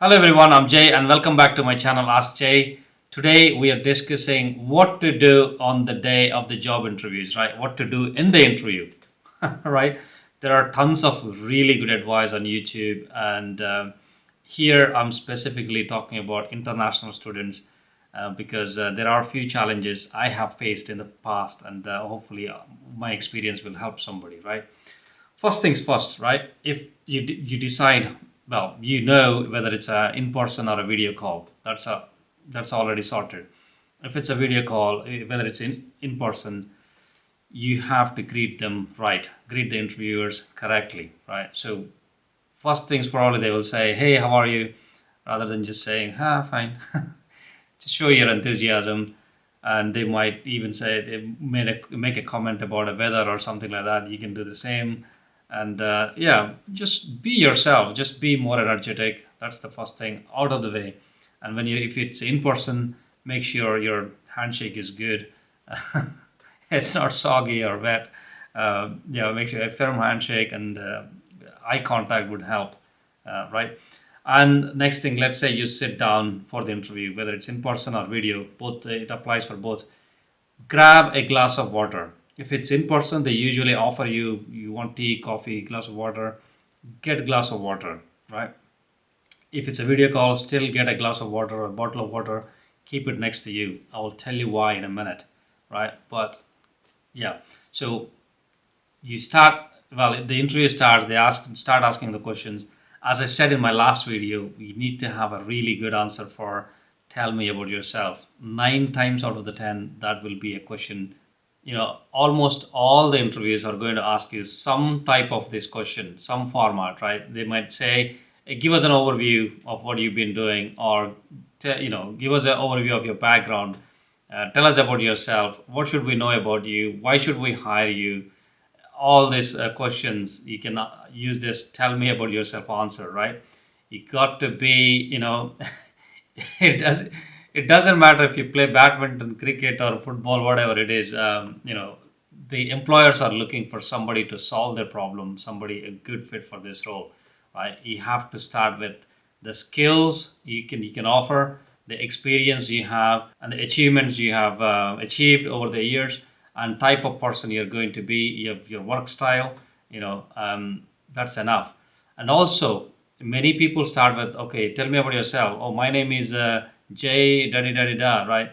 Hello everyone, I'm Jay and welcome back to my channel Ask Jay. Today we are discussing what to do on the day of the job interviews, right? What to do in the interview, right? There are tons of really good advice on YouTube, and here I'm specifically talking about international students because there are a few challenges I have faced in the past, and hopefully my experience will help somebody, right? First things first, right? If you decide, well, you know whether it's a in person or a video call. That's already sorted. If it's a video call, whether it's in person, you have to greet them right, greet the interviewers correctly, right? So first things probably they will say, "Hey, how are you?" rather than just saying, "Ah, fine." Just show your enthusiasm, and they might even say make a comment about the weather or something like that. You can do the same, and yeah, just be yourself. Just be more energetic. That's the first thing out of the way. And if it's in person, make sure your handshake is good. It's not soggy or wet. Yeah, make sure a firm handshake and eye contact would help, right? And next thing, let's say you sit down for the interview, whether it's in person or video, both it applies for both. Grab a glass of water. If it's in person, they usually offer you want tea, coffee, glass of water. Get a glass of water, right? If it's a video call, still get a glass of water or a bottle of water. Keep it next to you. I will tell you why in a minute, right? But yeah, so you start, well, the interview starts, they start asking the questions. As I said in my last video, you need to have a really good answer for tell me about yourself. 9 times out of the 10 that will be a question. Almost all the interviews are going to ask you some type of this question, some format, right? They might say, "Hey, give us an overview of what you've been doing," or give us an overview of your background. Tell us about yourself. What should we know about you? Why should we hire you? All these questions you can use this tell me about yourself answer, right? You got to be, it does it doesn't matter if you play badminton, cricket, or football, whatever it is. The employers are looking for somebody to solve their problem, somebody a good fit for this role, right? You have to start with the skills you can offer, the experience you have, and the achievements you have achieved over the years, and type of person you're going to be, your work style. That's enough. And also, many people start with, "Okay, tell me about yourself." "Oh, my name is Jay da da da da," right?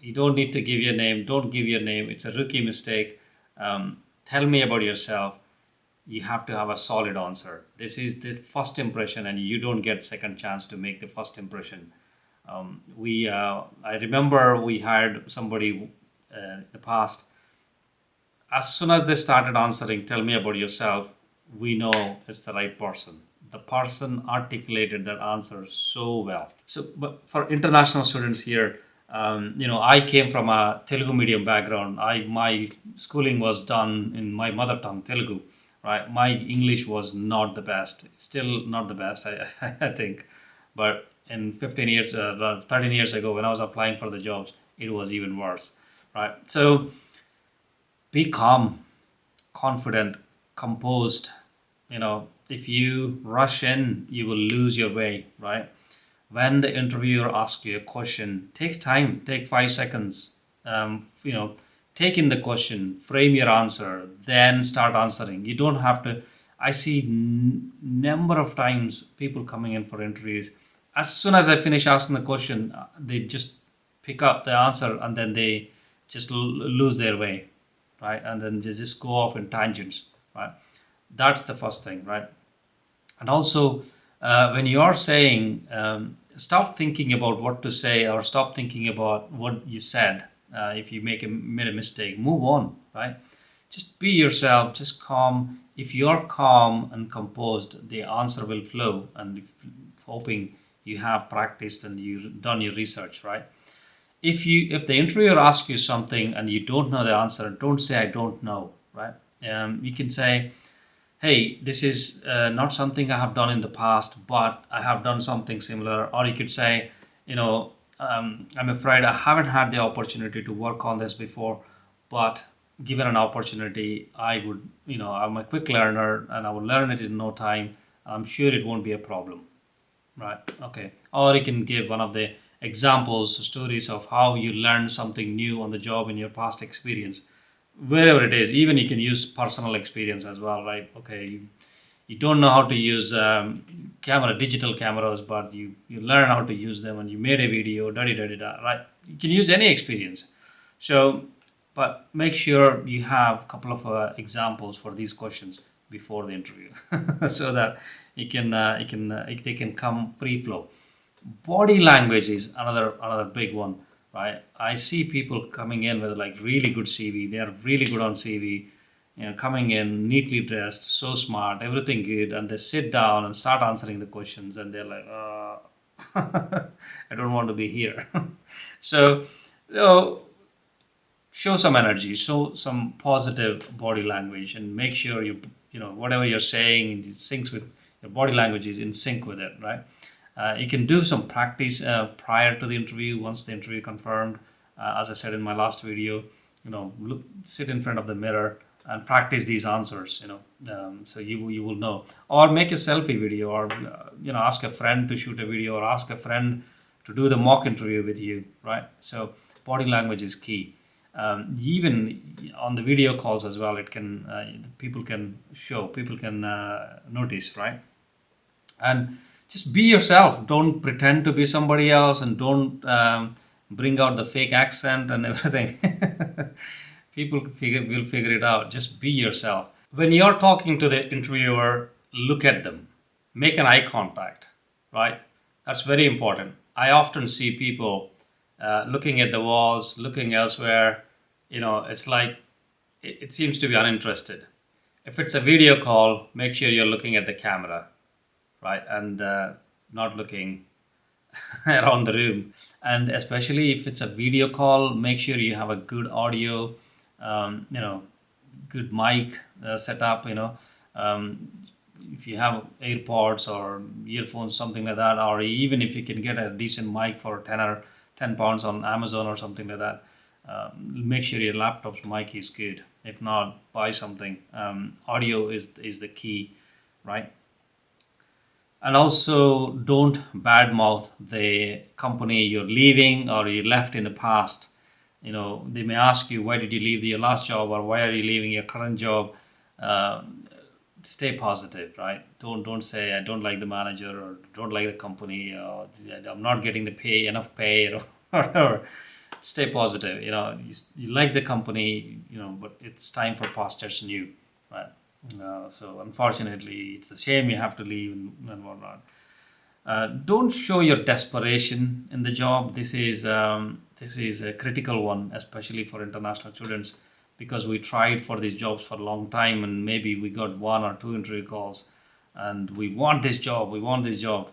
You don't need to give your name. Don't give your name. It's a rookie mistake. Tell me about yourself. You have to have a solid answer. This is the first impression, and you don't get second chance to make the first impression. We I remember we hired somebody in the past. As soon as they started answering, "Tell me about yourself," we know it's the right person. The person articulated that answer so well. So, but for international students here, I came from a Telugu medium background. My schooling was done in my mother tongue, Telugu. Right, my English was not the best. Still not the best, I think. But in 15 years, 13 years ago, when I was applying for the jobs, it was even worse. Right, so be calm, confident, composed. If you rush in, you will lose your way, right? When the interviewer asks you a question, take time, take 5 seconds. Take in the question, frame your answer, then start answering. You don't have to. I see number of times people coming in for interviews. As soon as I finish asking the question, they just pick up the answer and then they just lose their way, right? And then they just go off in tangents, right? That's the first thing, right? And also, when you are saying, stop thinking about what to say or stop thinking about what you said. If you made a mistake, move on, right? Just be yourself, just calm. If you're calm and composed, the answer will flow. And hoping you have practiced and you've done your research, right? If the interviewer asks you something and you don't know the answer, don't say "I don't know," right? You can say, "Hey, this is not something I have done in the past, but I have done something similar." Or you could say, "I'm afraid I haven't had the opportunity to work on this before, but given an opportunity, I would, I'm a quick learner and I will learn it in no time. I'm sure it won't be a problem." Right. Okay. Or you can give one of the examples, stories of how you learned something new on the job in your past experience, wherever it is. Even you can use personal experience as well, right? Okay. You don't know how to use digital cameras, but you learn how to use them and you made a video, da da da da, right? You can use any experience. So, but make sure you have a couple of examples for these questions before the interview, so that they can come free flow. Body language is another big one, right? I see people coming in with like really good CV. They are really good on CV, coming in neatly dressed, so smart, everything good, and they sit down and start answering the questions, and they're like, I don't want to be here. So, you know, show some energy, show some positive body language, and make sure whatever you're saying syncs with your body language is in sync with it, right? You can do some practice prior to the interview. Once the interview confirmed, as I said in my last video, sit in front of the mirror and practice these answers. So you will know, or make a selfie video, or ask a friend to shoot a video, or ask a friend to do the mock interview with you, right? So body language is key. Even on the video calls as well, it can people can notice, right? And just be yourself. Don't pretend to be somebody else, and don't bring out the fake accent and everything. People will figure it out. Just be yourself. When you're talking to the interviewer, look at them, make an eye contact, right? That's very important. I often see people looking at the walls, looking elsewhere. It's like it seems to be uninterested. If it's a video call, make sure you're looking at the camera, right? And not looking around the room. And especially if it's a video call, make sure you have a good audio, um, you know, good mic setup. If you have AirPods or earphones, something like that, or even if you can get a decent mic for 10 pounds on Amazon or something like that, make sure your laptop's mic is good. If not, buy something. Audio is the key, right? And also, don't badmouth the company you're leaving or you left in the past. They may ask you, why did you leave your last job, or why are you leaving your current job? Uh, Stay positive, right? Don't say I don't like the manager, or don't like the company, or I'm not getting the enough pay, or whatever. Stay positive. You like the company, but it's time for pastures new, right? So unfortunately, it's a shame you have to leave and whatnot. Don't show your desperation in the job. This is a critical one, especially for international students, because we tried for these jobs for a long time, and maybe we got one or two interview calls, and we want this job. We want this job.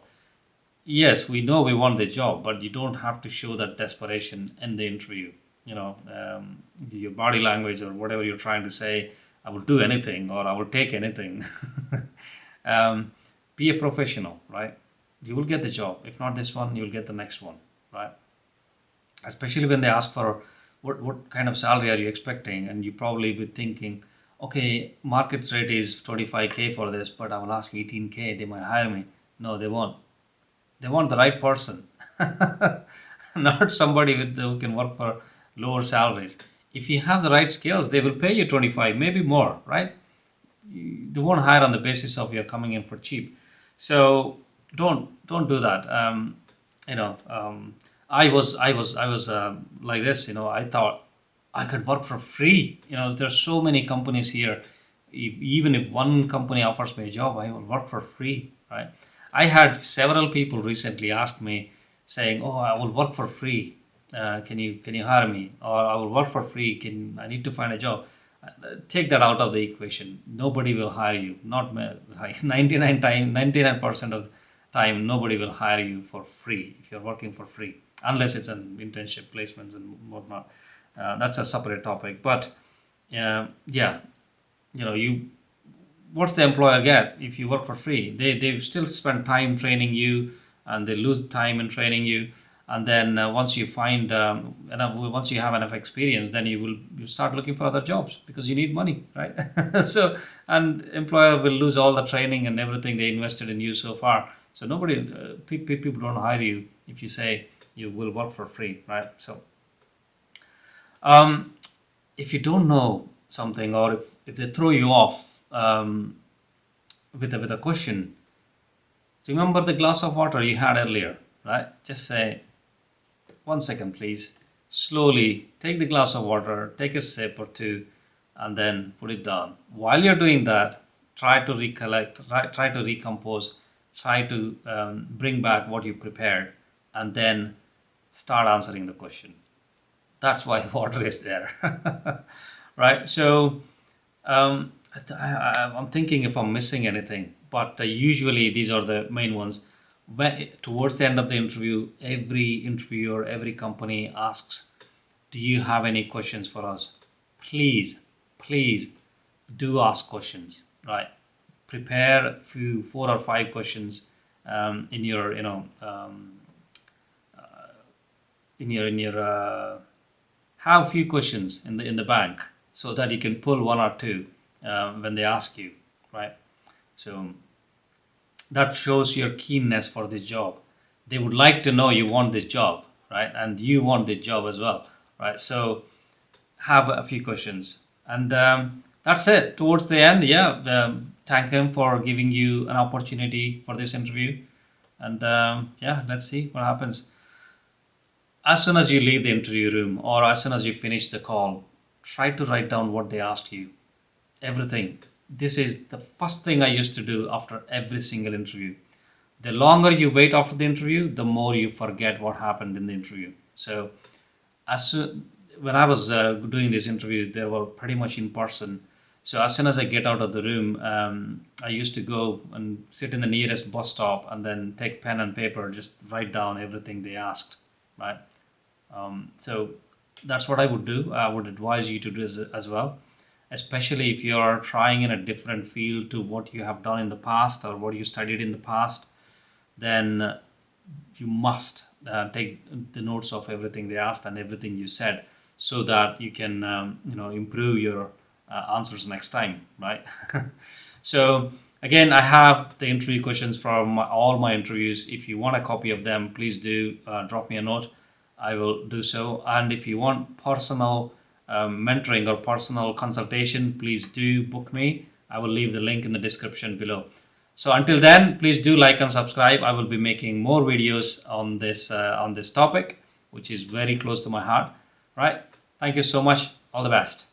Yes, we know we want the job, but you don't have to show that desperation in the interview. Your body language or whatever you're trying to say, I will do anything, or I will take anything. um, be a professional, right? You will get the job. If not this one, you'll get the next one, right? Especially when they ask for what kind of salary are you expecting, and you probably be thinking, okay, market rate is 25K for this, but I will ask 18K, they might hire me. No, they won't. They want the right person, not somebody who can work for lower salaries. If you have the right skills, they will pay you 25, maybe more, right? They won't hire on the basis of you're coming in for cheap. So don't do that. You know, I was like this. I thought I could work for free. There's so many companies here. Even if one company offers me a job, I will work for free, right? I had several people recently ask me, saying, "Oh, I will work for free. Can you hire me? Or I will work for free. I need to find a job." Take that out of the equation. Nobody will hire you. Not like 99% of the time, nobody will hire you for free if you're working for free, unless it's an internship placements and whatnot. That's a separate topic. But yeah, you what's the employer get if you work for free? They still spend time training you, and they lose time in training you. And then once you have enough experience, then you start looking for other jobs because you need money, right? So, and employer will lose all the training and everything they invested in you so far. So nobody, people don't hire you if you say you will work for free, right? So um, if you don't know something, or if they throw you off with a question, remember the glass of water you had earlier, right? Just say, 1 second, please. Slowly take the glass of water, take a sip or two, and then put it down. While you're doing that, try to recollect, try to recompose, try to bring back what you prepared, and then start answering the question. That's why water is there, right? So I'm thinking if I'm missing anything, but usually these are the main ones. When, towards the end of the interview, every interviewer, every company asks, "Do you have any questions for us?" Please, please do ask questions, right? Prepare a few, 4 or 5 questions in your, in your have a few questions in the bank so that you can pull 1 or 2 when they ask you, right? So that shows your keenness for this job. They would like to know you want this job, right? And you want this job as well, right? So have a few questions, and that's it. Towards the end, yeah, thank him for giving you an opportunity for this interview, and yeah, let's see what happens. As soon as you leave the interview room or as soon as you finish the call, try to write down what they asked you. Everything. This is the first thing I used to do after every single interview. The longer you wait after the interview, the more you forget what happened in the interview. So, as soon, when I was doing this interview, they were pretty much in person. So as soon as I get out of the room, I used to go and sit in the nearest bus stop and then take pen and paper, just write down everything they asked, right? So that's what I would do. I would advise you to do as well, especially if you are trying in a different field to what you have done in the past or what you studied in the past. Then you must take the notes of everything they asked and everything you said, so that you can improve your answers next time, right? So again, I have the interview questions from all my interviews. If you want a copy of them, please do drop me a note. I will do so. And if you want personal mentoring or personal consultation, please do book me. I will leave the link in the description below. So until then, please do like and subscribe. I will be making more videos on this topic, which is very close to my heart. Right? Thank you so much. All the best.